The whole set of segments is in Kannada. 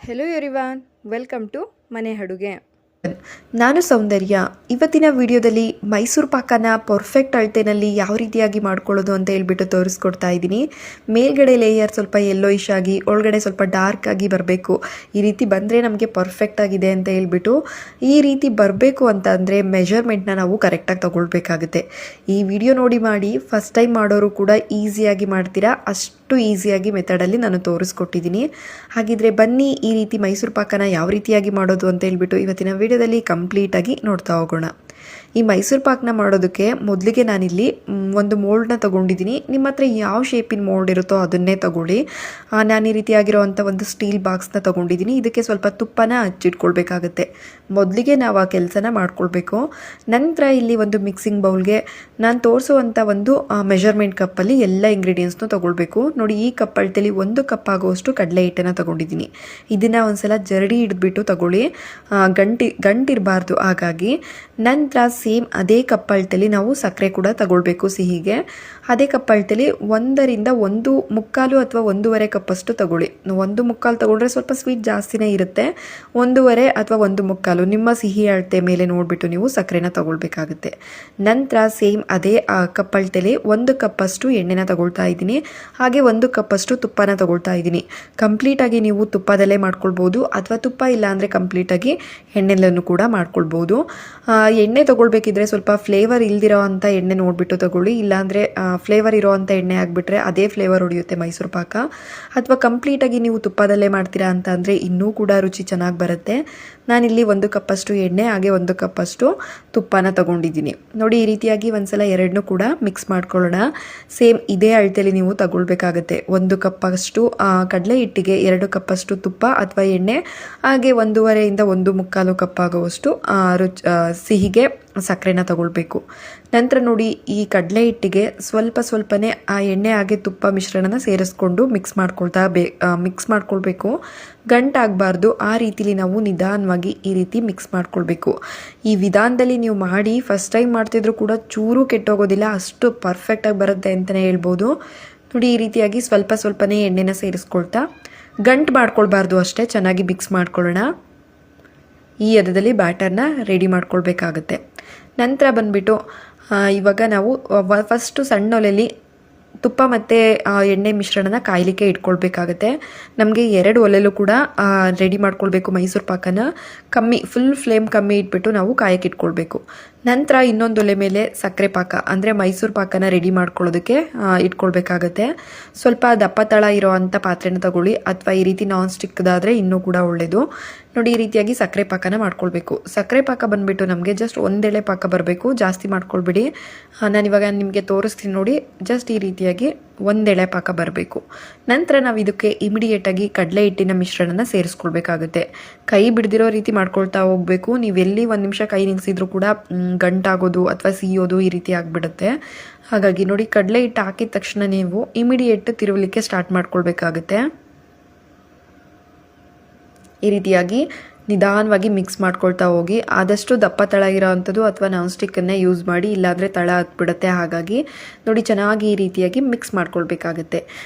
ಹೆಲೋ ಎವ್ರಿವಾನ್, ವೆಲ್ಕಮ್ ಟು ಮನೆ ಅಡುಗೆ. ನಾನು ಸೌಂದರ್ಯ. ಇವತ್ತಿನ ವಿಡಿಯೋದಲ್ಲಿ ಮೈಸೂರು ಪಾಕನ ಪರ್ಫೆಕ್ಟ್ ಅಳತೆನಲ್ಲಿ ಯಾವ ರೀತಿಯಾಗಿ ಮಾಡ್ಕೊಳ್ಳೋದು ಅಂತ ಹೇಳ್ಬಿಟ್ಟು ತೋರಿಸ್ಕೊಡ್ತಾ ಇದ್ದೀನಿ. ಮೇಲ್ಗಡೆ ಲೇಯರ್ ಸ್ವಲ್ಪ ಯೆಲ್ಲೋಯಿಶ್ ಆಗಿ ಒಳಗಡೆ ಸ್ವಲ್ಪ ಡಾರ್ಕ್ ಆಗಿ ಬರಬೇಕು. ಈ ರೀತಿ ಬಂದರೆ ನಮಗೆ ಪರ್ಫೆಕ್ಟ್ ಆಗಿದೆ ಅಂತ ಹೇಳ್ಬಿಟ್ಟು ಈ ರೀತಿ ಬರಬೇಕು ಅಂತ ಅಂದರೆ ಮೆಜರ್ಮೆಂಟ್ನ ನಾವು ಕರೆಕ್ಟಾಗಿ ತಗೊಳ್ಬೇಕಾಗುತ್ತೆ. ಈ ವಿಡಿಯೋ ನೋಡಿ ಮಾಡಿ ಫಸ್ಟ್ ಟೈಮ್ ಮಾಡೋರು ಕೂಡ ಈಸಿಯಾಗಿ ಮಾಡ್ತೀರಾ, ಅಷ್ಟು ಈಸಿಯಾಗಿ ಮೆಥಡಲ್ಲಿ ನಾನು ತೋರಿಸ್ಕೊಟ್ಟಿದ್ದೀನಿ. ಹಾಗಿದ್ರೆ ಬನ್ನಿ ಈ ರೀತಿ ಮೈಸೂರು ಪಾಕನ ಯಾವ ರೀತಿಯಾಗಿ ಮಾಡೋದು ಅಂತ ಹೇಳ್ಬಿಟ್ಟು ಇವತ್ತಿನ ವಿಡಿಯೋದಲ್ಲಿ ಕಂಪ್ಲೀಟಾಗಿ ನೋಡ್ತಾ ಹೋಗೋಣ. ಈ ಮೈಸೂರು ಪಾಕನ ಮಾಡೋದಕ್ಕೆ ಮೊದಲಿಗೆ ನಾನಿಲ್ಲಿ ಒಂದು ಮೋಲ್ಡ್ನ ತೊಗೊಂಡಿದ್ದೀನಿ. ನಿಮ್ಮ ಹತ್ರ ಯಾವ ಶೇಪಿನ ಮೋಲ್ಡ್ ಇರುತ್ತೋ ಅದನ್ನೇ ತಗೊಳ್ಳಿ. ನಾನು ಈ ರೀತಿಯಾಗಿರೋವಂಥ ಒಂದು ಸ್ಟೀಲ್ ಬಾಕ್ಸ್ನ ತೊಗೊಂಡಿದ್ದೀನಿ. ಇದಕ್ಕೆ ಸ್ವಲ್ಪ ತುಪ್ಪನ ಹಚ್ಚಿಟ್ಕೊಳ್ಬೇಕಾಗತ್ತೆ. ಮೊದಲಿಗೆ ನಾವು ಆ ಕೆಲಸನ ಮಾಡ್ಕೊಳ್ಬೇಕು. ನಂತರ ಇಲ್ಲಿ ಒಂದು ಮಿಕ್ಸಿಂಗ್ ಬೌಲ್ಗೆ ನಾನು ತೋರಿಸುವಂಥ ಒಂದು ಮೆಜರ್ಮೆಂಟ್ ಕಪ್ಪಲ್ಲಿ ಎಲ್ಲ ಇಂಗ್ರೀಡಿಯೆಂಟ್ಸ್ನು ತೊಗೊಳ್ಬೇಕು. ನೋಡಿ, ಈ ಕಪ್ ಅಳತೆಯಲ್ಲಿ 1 ಕಪ್ ಆಗುವಷ್ಟು ಕಡಲೆ ಹಿಟ್ಟನ್ನು ತೊಗೊಂಡಿದ್ದೀನಿ. ಇದನ್ನು ಒಂದ್ಸಲ ಜರಡಿ ಹಿಡಿದ್ಬಿಟ್ಟು ತಗೊಳ್ಳಿ, ಗಂಟಿರಬಾರ್ದು. ಹಾಗಾಗಿ ನಂತರ ಸೇಮ್ ಅದೇ ಕಪ್ ಅಳತೆಯಲ್ಲಿ ನಾವು ಸಕ್ಕರೆ ಕೂಡ ತಗೊಳ್ಬೇಕು. ಸಿಹಿಗೆ ಅದೇ ಕಪ್ ಅಳತೆಯಲ್ಲಿ 1ರಿಂದ 1.25 ಅಥವಾ 1.5 ಕಪ್ಪಷ್ಟು ತಗೊಳ್ಳಿ. 1.25 ತಗೊಂಡ್ರೆ ಸ್ವಲ್ಪ ಸ್ವೀಟ್ ಜಾಸ್ತಿನೇ ಇರುತ್ತೆ. 1.5 ಅಥವಾ 1.25 ನಿಮ್ಮ ಸಿಹಿ ಅಳತೆ ಮೇಲೆ ನೋಡಿಬಿಟ್ಟು ನೀವು ಸಕ್ಕರೆನ ತಗೊಳ್ಬೇಕಾಗುತ್ತೆ. ನಂತರ ಸೇಮ್ ಅದೇ ಕಪ್ ಅಳತೆಯಲ್ಲಿ 1 ಕಪ್ಪಷ್ಟು ಎಣ್ಣೆನ ತಗೊಳ್ತಾ ಇದ್ದೀನಿ. ಹಾಗೆ 1 ಕಪ್ಪಷ್ಟು ತುಪ್ಪನ ತಗೊಳ್ತಾ ಇದ್ದೀನಿ. ಕಂಪ್ಲೀಟಾಗಿ ನೀವು ತುಪ್ಪದಲ್ಲೇ ಮಾಡ್ಕೊಳ್ಬೋದು ಅಥವಾ ತುಪ್ಪ ಇಲ್ಲ ಅಂದರೆ ಕಂಪ್ಲೀಟಾಗಿ ಎಣ್ಣೆಲ್ಲೂ ಕೂಡ ಮಾಡ್ಕೊಳ್ಬೋದು. ಎಣ್ಣೆ ತಗೊಳ್ಬೇಕಿದ್ರೆ ಸ್ವಲ್ಪ ಫ್ಲೇವರ್ ಇಲ್ದಿರೋ ಅಂಥ ಎಣ್ಣೆ ನೋಡಿಬಿಟ್ಟು ತಗೊಳ್ಳಿ. ಇಲ್ಲಾಂದರೆ ಫ್ಲೇವರ್ ಇರೋ ಅಂಥ ಎಣ್ಣೆ ಆಗಿಬಿಟ್ರೆ ಅದೇ ಫ್ಲೇವರ್ ಹೊಡೆಯುತ್ತೆ ಮೈಸೂರು ಪಾಕ. ಅಥವಾ ಕಂಪ್ಲೀಟಾಗಿ ನೀವು ತುಪ್ಪದಲ್ಲೇ ಮಾಡ್ತೀರಾ ಅಂತ ಅಂದರೆ ಇನ್ನೂ ಕೂಡ ರುಚಿ ಚೆನ್ನಾಗಿ ಬರುತ್ತೆ. ನಾನಿಲ್ಲಿ 1 ಕಪ್ಪಷ್ಟು ಎಣ್ಣೆ ಹಾಗೆ 1 ಕಪ್ಪಷ್ಟು ತುಪ್ಪನ ತಗೊಂಡಿದ್ದೀನಿ. ನೋಡಿ, ಈ ರೀತಿಯಾಗಿ ಒಂದ್ಸಲ ಎರಡನ್ನೂ ಕೂಡ ಮಿಕ್ಸ್ ಮಾಡ್ಕೊಳ್ಳೋಣ. ಸೇಮ್ ಇದೇ ಅಳತೆಯಲ್ಲಿ ನೀವು ತಗೊಳ್ಬೇಕಾಗತ್ತೆ. 1 ಕಪ್ಪಷ್ಟು ಕಡಲೆ ಹಿಟ್ಟಿಗೆ 2 ಕಪ್ಪಷ್ಟು ತುಪ್ಪ ಅಥವಾ ಎಣ್ಣೆ ಹಾಗೆ 1.5ರಿಂದ 1.25 ಕಪ್ ಆಗುವಷ್ಟು ಸಿಹಿಗೆ ಸಕ್ಕರೆನ ತಗೊಳ್ಬೇಕು. ನಂತರ ನೋಡಿ, ಈ ಕಡಲೆ ಹಿಟ್ಟಿಗೆ ಸ್ವಲ್ಪನೇ ಆ ಎಣ್ಣೆ ಹಾಗೆ ತುಪ್ಪ ಮಿಶ್ರಣನ ಸೇರಿಸ್ಕೊಂಡು ಮಿಕ್ಸ್ ಮಾಡ್ಕೊಳ್ಬೇಕು. ಗಂಟಾಗಬಾರ್ದು. ಆ ರೀತಿಲಿ ನಾವು ನಿಧಾನವಾಗಿ ಈ ರೀತಿ ಮಿಕ್ಸ್ ಮಾಡ್ಕೊಳ್ಬೇಕು. ಈ ವಿಧಾನದಲ್ಲಿ ನೀವು ಮಾಡಿ ಫಸ್ಟ್ ಟೈಮ್ ಮಾಡ್ತಿದ್ರು ಕೂಡ ಚೂರು ಕೆಟ್ಟೋಗೋದಿಲ್ಲ, ಅಷ್ಟು ಪರ್ಫೆಕ್ಟಾಗಿ ಬರುತ್ತೆ ಅಂತಲೇ ಹೇಳ್ಬೋದು. ನೋಡಿ, ಈ ರೀತಿಯಾಗಿ ಸ್ವಲ್ಪನೇ ಎಣ್ಣೆನ ಸೇರಿಸ್ಕೊಳ್ತಾ ಗಂಟು ಮಾಡ್ಕೊಳ್ಬಾರ್ದು, ಅಷ್ಟೇ ಚೆನ್ನಾಗಿ ಮಿಕ್ಸ್ ಮಾಡ್ಕೊಳ್ಳೋಣ. ಈ ಹದದಲ್ಲಿ ಬ್ಯಾಟರ್ನ ರೆಡಿ ಮಾಡ್ಕೊಳ್ಬೇಕಾಗತ್ತೆ. ನಂತರ ಬಂದುಬಿಟ್ಟು ಇವಾಗ ನಾವು ಫಸ್ಟು ಸಣ್ಣ ಒಲೆಯಲ್ಲಿ ತುಪ್ಪ ಮತ್ತು ಎಣ್ಣೆ ಮಿಶ್ರಣನ ಕಾಯಲಿಕ್ಕೆ ಇಟ್ಕೊಳ್ಬೇಕಾಗತ್ತೆ. ನಮಗೆ 2 ಒಲೆಯಲ್ಲೂ ಕೂಡ ರೆಡಿ ಮಾಡ್ಕೊಳ್ಬೇಕು. ಮೈಸೂರು ಪಾಕನ ಫುಲ್ ಫ್ಲೇಮ್ ಕಮ್ಮಿ ಇಟ್ಬಿಟ್ಟು ನಾವು ಕಾಯಕ್ಕೆ ಇಟ್ಕೊಳ್ಬೇಕು. ನಂತರ ಇನ್ನೊಂದು ಒಲೆ ಮೇಲೆ ಸಕ್ಕರೆ ಪಾಕ ಅಂದರೆ ಮೈಸೂರು ಪಾಕನ ರೆಡಿ ಮಾಡ್ಕೊಳ್ಳೋದಕ್ಕೆ ಇಟ್ಕೊಳ್ಬೇಕಾಗತ್ತೆ. ಸ್ವಲ್ಪ ದಪ್ಪ ತಳ ಇರೋ ಅಂಥ ಪಾತ್ರೆನ ತಗೊಳ್ಳಿ, ಅಥವಾ ಈ ರೀತಿ ನಾನ್ ಸ್ಟಿಕ್ದಾದರೆ ಇನ್ನೂ ಕೂಡ ಒಳ್ಳೆಯದು. ನೋಡಿ, ಈ ರೀತಿಯಾಗಿ ಸಕ್ಕರೆ ಪಾಕನ ಮಾಡ್ಕೊಳ್ಬೇಕು. ಸಕ್ಕರೆ ಪಾಕ ಬಂದುಬಿಟ್ಟು ನಮಗೆ ಜಸ್ಟ್ 1 ಎಳೆ ಪಾಕ ಬರಬೇಕು, ಜಾಸ್ತಿ ಮಾಡ್ಕೊಳ್ಬೇಡಿ. ನಾನಿವಾಗ ನಿಮಗೆ ತೋರಿಸ್ತೀನಿ ನೋಡಿ, ಜಸ್ಟ್ ಈ ರೀತಿಯಾಗಿ 1 ಎಳೆ ಪಾಕ ಬರಬೇಕು. ನಂತರ ನಾವು ಇದಕ್ಕೆ ಇಮಿಡಿಯೇಟಾಗಿ ಕಡಲೆ ಹಿಟ್ಟಿನ ಮಿಶ್ರಣನ ಸೇರಿಸ್ಕೊಳ್ಬೇಕಾಗುತ್ತೆ. ಕೈ ಬಿಡ್ದಿರೋ ರೀತಿ ಮಾಡ್ಕೊಳ್ತಾ ಹೋಗಬೇಕು. ನೀವೆಲ್ಲಿ 1 ನಿಮಿಷ ಕೈ ನಿಲ್ಲಿಸಿದ್ರು ಕೂಡ ಗಂಟಾಗೋದು ಅಥವಾ ಸಿಯೋದು ಈ ರೀತಿ ಆಗಿಬಿಡುತ್ತೆ. ಹಾಗಾಗಿ ನೋಡಿ, ಕಡಲೆ ಹಿಟ್ಟು ಹಾಕಿದ ತಕ್ಷಣ ನೀವು ಇಮಿಡಿಯೇಟ್ ತಿರುವಲಿಕ್ಕೆ ಸ್ಟಾರ್ಟ್ ಮಾಡ್ಕೊಳ್ಬೇಕಾಗುತ್ತೆ. ಈ ರೀತಿಯಾಗಿ ನಿಧಾನವಾಗಿ ಮಿಕ್ಸ್ ಮಾಡ್ಕೊಳ್ತಾ ಹೋಗಿ. ಆದಷ್ಟು ದಪ್ಪ ತಳ ಇರೋ ಅಂಥದ್ದು ಅಥವಾ ನಾನ್ ಸ್ಟಿಕ್ಕನ್ನೇ ಯೂಸ್ ಮಾಡಿ, ಇಲ್ಲಾಂದರೆ ತಳ ಹತ್ಬಿಡುತ್ತೆ. ಹಾಗಾಗಿ ನೋಡಿ, ಚೆನ್ನಾಗಿ ಈ ರೀತಿಯಾಗಿ ಮಿಕ್ಸ್ ಮಾಡ್ಕೊಳ್ಬೇಕಾಗತ್ತೆ.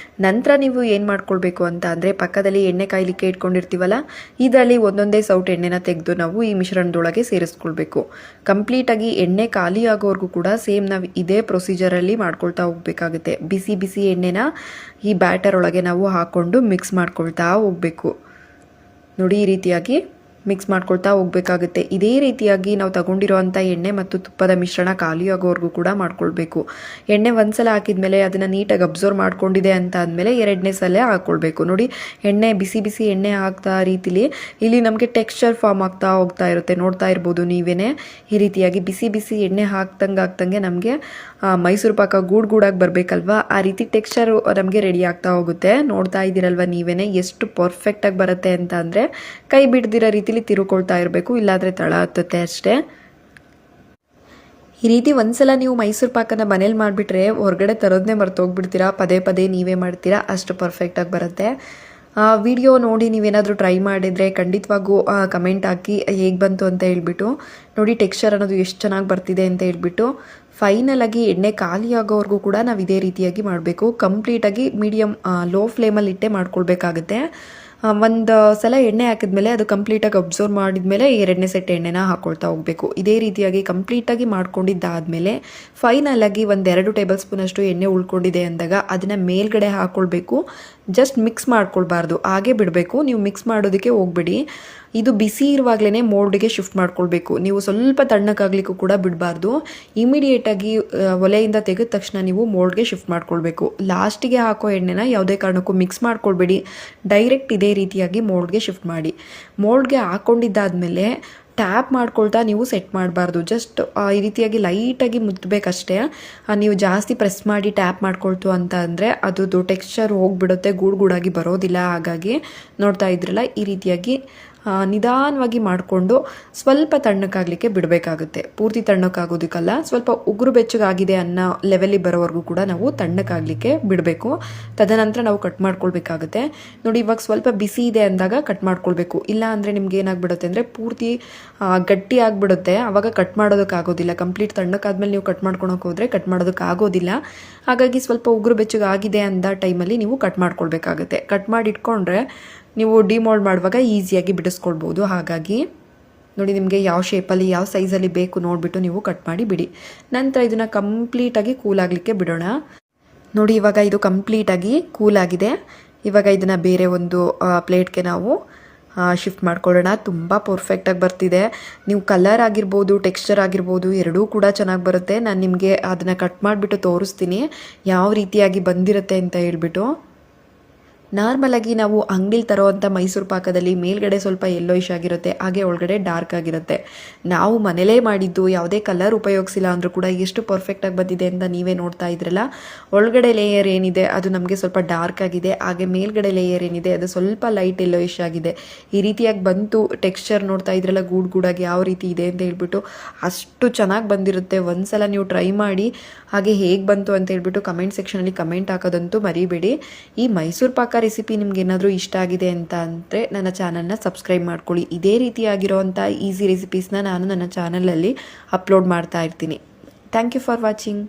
ನಂತರ ನೀವು ಏನು ಮಾಡ್ಕೊಳ್ಬೇಕು ಅಂತ ಅಂದರೆ, ಪಕ್ಕದಲ್ಲಿ ಎಣ್ಣೆ ಕಾಯಲಿಕ್ಕೆ ಇಟ್ಕೊಂಡಿರ್ತೀವಲ್ಲ, ಇದರಲ್ಲಿ ಒಂದೊಂದೇ ಸೌಟ್ ಎಣ್ಣೆನ ತೆಗೆದು ನಾವು ಈ ಮಿಶ್ರಣದೊಳಗೆ ಸೇರಿಸ್ಕೊಳ್ಬೇಕು. ಕಂಪ್ಲೀಟಾಗಿ ಎಣ್ಣೆ ಖಾಲಿ ಆಗೋವರೆಗೂ ಕೂಡ ಸೇಮ್ ನಾವು ಇದೇ ಪ್ರೊಸೀಜರಲ್ಲಿ ಮಾಡ್ಕೊಳ್ತಾ ಹೋಗಬೇಕಾಗುತ್ತೆ. ಬಿಸಿ ಎಣ್ಣೆನ ಈ ಬ್ಯಾಟರ್ ಒಳಗೆ ನಾವು ಹಾಕ್ಕೊಂಡು ಮಿಕ್ಸ್ ಮಾಡ್ಕೊಳ್ತಾ ಹೋಗಬೇಕು. ನೋಡಿ, ಈ ರೀತಿಯಾಗಿ ಮಿಕ್ಸ್ ಮಾಡ್ಕೊಳ್ತಾ ಹೋಗಬೇಕಾಗುತ್ತೆ. ಇದೇ ರೀತಿಯಾಗಿ ನಾವು ತಗೊಂಡಿರೋವಂಥ ಎಣ್ಣೆ ಮತ್ತು ತುಪ್ಪದ ಮಿಶ್ರಣ ಖಾಲಿ ಆಗೋವರೆಗೂ ಕೂಡ ಮಾಡ್ಕೊಳ್ಬೇಕು. ಎಣ್ಣೆ ಒಂದ್ಸಲ ಹಾಕಿದ್ಮೇಲೆ ಅದನ್ನು ನೀಟಾಗಿ ಅಬ್ಸರ್ವ್ ಮಾಡ್ಕೊಂಡಿದೆ ಅಂತ ಅಂದಮೇಲೆ 2ನೇ ಸಲ ಹಾಕ್ಕೊಳ್ಬೇಕು. ನೋಡಿ, ಎಣ್ಣೆ ಬಿಸಿ ಎಣ್ಣೆ ಹಾಕ್ತಾ ರೀತಿಲಿ ಇಲ್ಲಿ ನಮಗೆ ಟೆಕ್ಸ್ಚರ್ ಫಾರ್ಮ್ ಆಗ್ತಾ ಹೋಗ್ತಾ ಇರುತ್ತೆ. ನೋಡ್ತಾ ಇರ್ಬೋದು ನೀವೇನೆ. ಈ ರೀತಿಯಾಗಿ ಬಿಸಿ ಎಣ್ಣೆ ಹಾಕ್ತಂಗೆ ನಮಗೆ ಮೈಸೂರು ಪಾಕ ಗೂಡಾಗಿ ಬರಬೇಕಲ್ವಾ, ಆ ರೀತಿ ಟೆಕ್ಸ್ಚರ್ ನಮಗೆ ರೆಡಿ ಆಗ್ತಾ ಹೋಗುತ್ತೆ. ನೋಡ್ತಾ ಇದ್ದೀರಲ್ವ ನೀವೇನೆ ಎಷ್ಟು ಪರ್ಫೆಕ್ಟಾಗಿ ಬರುತ್ತೆ ಅಂತ ಅಂದರೆ, ಕೈ ಬಿಡ್ದಿರೋ ರೀತಿ ತಿರುಕೊಳ್ತಾ ಇರಬೇಕು, ಇಲ್ಲಾಂದರೆ ತಳ ಹತ್ತುತ್ತೆ ಅಷ್ಟೇ. ಈ ರೀತಿ ಒಂದ್ಸಲ ನೀವು ಮೈಸೂರು ಪಾಕನ ಮನೇಲಿ ಮಾಡಿಬಿಟ್ರೆ ಹೊರಗಡೆ ತರೋದನ್ನೇ ಮರ್ತೋಗ್ಬಿಡ್ತೀರಾ. ಪದೇ ನೀವೇ ಮಾಡ್ತೀರಾ, ಅಷ್ಟು ಪರ್ಫೆಕ್ಟಾಗಿ ಬರುತ್ತೆ. ವಿಡಿಯೋ ನೋಡಿ ನೀವೇನಾದರೂ ಟ್ರೈ ಮಾಡಿದರೆ ಖಂಡಿತವಾಗೂ ಕಮೆಂಟ್ ಹಾಕಿ ಹೇಗೆ ಬಂತು ಅಂತ ಹೇಳ್ಬಿಟ್ಟು. ನೋಡಿ, ಟೆಕ್ಸ್ಚರ್ ಅನ್ನೋದು ಎಷ್ಟು ಚೆನ್ನಾಗಿ ಬರ್ತಿದೆ ಅಂತ ಹೇಳ್ಬಿಟ್ಟು. ಫೈನಲಾಗಿ ಎಣ್ಣೆ ಖಾಲಿ ಆಗೋವರೆಗೂ ಕೂಡ ನಾವು ಇದೇ ರೀತಿಯಾಗಿ ಮಾಡಬೇಕು. ಕಂಪ್ಲೀಟಾಗಿ ಮೀಡಿಯಮ್ ಲೋ ಫ್ಲೇಮಲ್ಲಿ ಇಟ್ಟೆ ಮಾಡ್ಕೊಳ್ಬೇಕಾಗುತ್ತೆ. ಒಂದು ಸಲ ಎಣ್ಣೆ ಹಾಕಿದ್ಮೇಲೆ ಅದು ಕಂಪ್ಲೀಟಾಗಿ ಅಬ್ಸರ್ವ್ ಮಾಡಿದ್ಮೇಲೆ ಎರಡನೇ ಸೆಟ್ ಎಣ್ಣೆನ ಹಾಕ್ಕೊಳ್ತಾ ಹೋಗಬೇಕು. ಇದೇ ರೀತಿಯಾಗಿ ಕಂಪ್ಲೀಟಾಗಿ ಮಾಡ್ಕೊಂಡಿದ್ದಾದಮೇಲೆ ಫೈನಲಾಗಿ ಒಂದು 2 ಟೇಬಲ್ ಸ್ಪೂನಷ್ಟು ಎಣ್ಣೆ ಉಳ್ಕೊಂಡಿದೆ ಅಂದಾಗ ಅದನ್ನು ಮೇಲ್ಗಡೆ ಹಾಕ್ಕೊಳ್ಬೇಕು. ಜಸ್ಟ್ ಮಿಕ್ಸ್ ಮಾಡ್ಕೊಳ್ಬಾರ್ದು, ಹಾಗೆ ಬಿಡಬೇಕು. ನೀವು ಮಿಕ್ಸ್ ಮಾಡೋದಕ್ಕೆ ಹೋಗ್ಬೇಡಿ. ಇದು ಬಿಸಿ ಇರುವಾಗಲೇ ಮೋಲ್ಡ್ಗೆ ಶಿಫ್ಟ್ ಮಾಡ್ಕೊಳ್ಬೇಕು. ನೀವು ಸ್ವಲ್ಪ ತಣ್ಣಕ್ಕಾಗಲಿಕ್ಕೂ ಕೂಡ ಬಿಡಬಾರ್ದು. ಇಮಿಡಿಯೇಟಾಗಿ ಒಲೆಯಿಂದ ತೆಗೆದ ತಕ್ಷಣ ನೀವು ಮೋಲ್ಡ್ಗೆ ಶಿಫ್ಟ್ ಮಾಡ್ಕೊಳ್ಬೇಕು. ಲಾಸ್ಟಿಗೆ ಹಾಕೋ ಎಣ್ಣೆನ ಯಾವುದೇ ಕಾರಣಕ್ಕೂ ಮಿಕ್ಸ್ ಮಾಡ್ಕೊಳ್ಬೇಡಿ. ಡೈರೆಕ್ಟ್ ಇದೇ ರೀತಿಯಾಗಿ ಮೋಲ್ಡ್ಗೆ ಶಿಫ್ಟ್ ಮಾಡಿ. ಮೋಲ್ಡ್ಗೆ ಹಾಕ್ಕೊಂಡಿದ್ದಾದಮೇಲೆ ಟ್ಯಾಪ್ ಮಾಡ್ಕೊಳ್ತಾ ನೀವು ಸೆಟ್ ಮಾಡಬಾರ್ದು. ಜಸ್ಟ್ ಈ ರೀತಿಯಾಗಿ ಲೈಟಾಗಿ ಮುತ್ತಬೇಕಷ್ಟೇ. ನೀವು ಜಾಸ್ತಿ ಪ್ರೆಸ್ ಮಾಡಿ ಟ್ಯಾಪ್ ಮಾಡ್ಕೊಳ್ತು ಅಂತ ಅಂದರೆ ಅದು ಟೆಕ್ಸ್ಚರ್ ಹೋಗಿಬಿಡುತ್ತೆ, ಗೂಡಾಗಿ ಬರೋದಿಲ್ಲ. ಹಾಗಾಗಿ ನೋಡ್ತಾ ಇದ್ರಲ್ಲ, ಈ ರೀತಿಯಾಗಿ ನಿಧಾನವಾಗಿ ಮಾಡಿಕೊಂಡು ಸ್ವಲ್ಪ ತಣ್ಣಕ್ಕಾಗಲಿಕ್ಕೆ ಬಿಡಬೇಕಾಗುತ್ತೆ. ಪೂರ್ತಿ ತಣ್ಣಕ್ಕಾಗೋದಕ್ಕಲ್ಲ, ಸ್ವಲ್ಪ ಉಗುರು ಬೆಚ್ಚಗಾಗಿದೆ ಅನ್ನೋ ಲೆವೆಲಿಗೆ ಬರೋವರೆಗೂ ಕೂಡ ನಾವು ತಣ್ಣಕ್ಕಾಗಲಿಕ್ಕೆ ಬಿಡಬೇಕು. ತದನಂತರ ನಾವು ಕಟ್ ಮಾಡ್ಕೊಳ್ಬೇಕಾಗುತ್ತೆ. ನೋಡಿ, ಇವಾಗ ಸ್ವಲ್ಪ ಬಿಸಿ ಇದೆ ಅಂದಾಗ ಕಟ್ ಮಾಡ್ಕೊಳ್ಬೇಕು. ಇಲ್ಲ ಅಂದರೆ ನಿಮ್ಗೆ ಏನಾಗ್ಬಿಡುತ್ತೆ ಅಂದರೆ ಪೂರ್ತಿ ಗಟ್ಟಿ ಆಗಿಬಿಡುತ್ತೆ. ಆವಾಗ ಕಟ್ ಮಾಡೋದಕ್ಕಾಗೋದಿಲ್ಲ. ಕಂಪ್ಲೀಟ್ ತಣ್ಣಕ್ಕಾದ್ಮೇಲೆ ನೀವು ಕಟ್ ಮಾಡ್ಕೊಳಕ್ಕೆ ಹೋದರೆ ಕಟ್ ಮಾಡೋದಕ್ಕಾಗೋದಿಲ್ಲ. ಹಾಗಾಗಿ ಸ್ವಲ್ಪ ಉಗುರು ಬೆಚ್ಚಗಾಗಿದೆ ಅಂದ ಟೈಮಲ್ಲಿ ನೀವು ಕಟ್ ಮಾಡ್ಕೊಳ್ಬೇಕಾಗುತ್ತೆ. ಕಟ್ ಮಾಡಿ ಇಟ್ಕೊಂಡ್ರೆ ನೀವು ಡಿಮೋಲ್ಡ್ ಮಾಡುವಾಗ ಈಸಿಯಾಗಿ ಬಿಡಿಸ್ಕೊಳ್ಬೋದು. ಹಾಗಾಗಿ ನೋಡಿ, ನಿಮಗೆ ಯಾವ ಶೇಪಲ್ಲಿ ಯಾವ ಸೈಜಲ್ಲಿ ಬೇಕು ನೋಡಿಬಿಟ್ಟು ನೀವು ಕಟ್ ಮಾಡಿ ಬಿಡಿ. ನಂತರ ಇದನ್ನು ಕಂಪ್ಲೀಟಾಗಿ ಕೂಲಾಗಲಿಕ್ಕೆ ಬಿಡೋಣ. ನೋಡಿ, ಇವಾಗ ಇದು ಕಂಪ್ಲೀಟಾಗಿ ಕೂಲಾಗಿದೆ. ಇವಾಗ ಇದನ್ನು ಬೇರೆ ಒಂದು ಪ್ಲೇಟ್ಗೆ ನಾವು ಶಿಫ್ಟ್ ಮಾಡ್ಕೊಳ್ಳೋಣ. ತುಂಬ ಪರ್ಫೆಕ್ಟಾಗಿ ಬರ್ತಿದೆ. ನೀವು ಕಲರ್ ಆಗಿರ್ಬೋದು, ಟೆಕ್ಸ್ಚರ್ ಆಗಿರ್ಬೋದು, ಎರಡೂ ಕೂಡ ಚೆನ್ನಾಗಿ ಬರುತ್ತೆ. ನಾನು ನಿಮಗೆ ಅದನ್ನು ಕಟ್ ಮಾಡಿಬಿಟ್ಟು ತೋರಿಸ್ತೀನಿ ಯಾವ ರೀತಿಯಾಗಿ ಬಂದಿರುತ್ತೆ ಅಂತ ಹೇಳ್ಬಿಟ್ಟು. ನಾರ್ಮಲಾಗಿ ನಾವು ಅಂಗಡಿಲಿ ತರೋವಂಥ ಮೈಸೂರು ಪಾಕದಲ್ಲಿ ಮೇಲ್ಗಡೆ ಸ್ವಲ್ಪ ಯೆಲ್ಲೋಯಿಶ್ ಆಗಿರುತ್ತೆ, ಹಾಗೆ ಒಳಗಡೆ ಡಾರ್ಕ್ ಆಗಿರುತ್ತೆ. ನಾವು ಮನೇಲೇ ಮಾಡಿದ್ದು, ಯಾವುದೇ ಕಲರ್ ಉಪಯೋಗಿಸಿಲ್ಲ ಅಂದರೂ ಕೂಡ ಎಷ್ಟು ಪರ್ಫೆಕ್ಟಾಗಿ ಬಂದಿದೆ ಅಂತ ನೀವೇ ನೋಡ್ತಾ ಇದ್ರಲ್ಲ. ಒಳಗಡೆ ಲೇಯರ್ ಏನಿದೆ ಅದು ನಮಗೆ ಸ್ವಲ್ಪ ಡಾರ್ಕ್ ಆಗಿದೆ, ಹಾಗೆ ಮೇಲ್ಗಡೆ ಲೇಯರ್ ಏನಿದೆ ಅದು ಸ್ವಲ್ಪ ಲೈಟ್ ಯೆಲ್ಲೋಯಿಶ್ ಆಗಿದೆ. ಈ ರೀತಿಯಾಗಿ ಬಂತು. ಟೆಕ್ಸ್ಚರ್ ನೋಡ್ತಾ ಇದ್ರಲ್ಲ, ಗೂಡಾಗಿ ಯಾವ ರೀತಿ ಇದೆ ಅಂತ ಹೇಳ್ಬಿಟ್ಟು ಅಷ್ಟು ಚೆನ್ನಾಗಿ ಬಂದಿರುತ್ತೆ. ಒಂದು ಸಲ ನೀವು ಟ್ರೈ ಮಾಡಿ, ಹಾಗೆ ಹೇಗೆ ಬಂತು ಅಂತ ಹೇಳ್ಬಿಟ್ಟು ಕಮೆಂಟ್ ಸೆಕ್ಷನಲ್ಲಿ ಕಮೆಂಟ್ ಹಾಕೋದಂತೂ ಮರಿಬೇಡಿ. ಈ ಮೈಸೂರು ಪಾಕ ರೆಸಿಪಿ ನಿಮ್ಗೆ ಏನಾದರೂ ಇಷ್ಟ ಆಗಿದೆ ಅಂತ ಅಂದರೆ ನನ್ನ ಚಾನಲ್ನ ಸಬ್ಸ್ಕ್ರೈಬ್ ಮಾಡ್ಕೊಳ್ಳಿ. ಇದೇ ರೀತಿಯಾಗಿರೋವಂಥ ಈಸಿ ರೆಸಿಪೀಸ್ನ ನಾನು ನನ್ನ ಚಾನಲಲ್ಲಿ ಅಪ್ಲೋಡ್ ಮಾಡ್ತಾ ಇರ್ತೀನಿ. Thank you for watching.